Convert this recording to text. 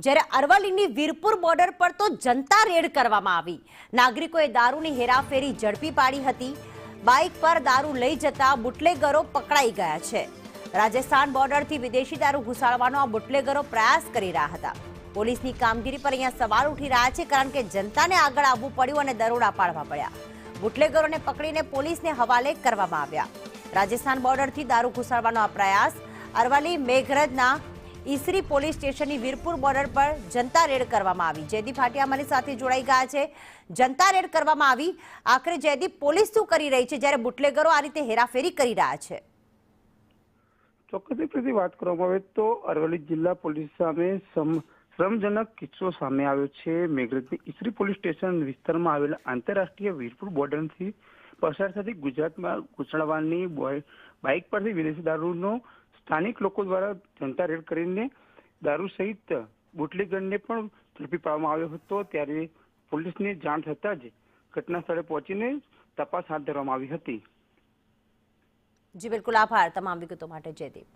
જ્યારે અરવલ્લીની વીરપુર બોર્ડર પર તો જનતા રેડ કરવામાં આવી। નાગરિકોએ દારૂની હેરાફેરી ઝડપી પાડી હતી। બાઇક પર દારૂ લઈ જતા બુટલેગરો પકડાઈ ગયા છે। રાજસ્થાન બોર્ડરથી વિદેશી દારૂ ઘુસાડવાનો આ બુટલેગરો પ્રયાસ કરી રહ્યા હતા। પોલીસની કામગીરી પર અહીંયા સવાલ ઉઠી રહ્યા છે, કારણ કે જનતાને આગળ આવવું પડ્યું અને દરોડા પાડવા પડ્યા। બુટલેગરોને પકડીને પોલીસને હવાલે કરવામાં આવ્યા। રાજસ્થાન બોર્ડરથી દારૂ ઘુસાડવાનો આ પ્રયાસ અરવલ્લી મેઘરજના ઈસરી પોલીસ સ્ટેશનની વીરપુર બોર્ડર પર જનતા રેડ કરવામાં આવી। જયદીપ ભાટિયા અમારી સાથે જોડાઈ ગયા છે। જનતા રેડ કરવામાં આવી, આખરે જયદીપ પોલીસ શું કરી રહી છે જ્યારે બુટલેગરો આ રીતે હેરાફેરી કરી રહ્યા છે? ચોક્કસ રીતે વાત કરવામાં આવે તો અરવલ્લી જિલ્લા પોલીસ સામે શરમજનક કિસ્સો સામે આવ્યો છે। મેઘરજની ઈસરી પોલીસ સ્ટેશન વિસ્તારમાં આવેલા આંતરરાષ્ટ્રીય વીરપુર બોર્ડરથી પસાર થતી ગુજરાતમાં ઘુસાડવાની બાઇક પરથી વિદેશી દારૂનો સ્થાનિક લોકો દ્વારા જનતા રેડ કરીને દારૂ સહિત બુટલેગરને પણ ઝડપી પાડવામાં આવ્યો હતો। ત્યારે પોલીસને જાણ થતાં જ ઘટના સ્થળે પહોંચીને તપાસ હાથ ધરવામાં આવી હતી। જી બિલકુલ, આભાર તમામ વિગતો માટે જયદીપ।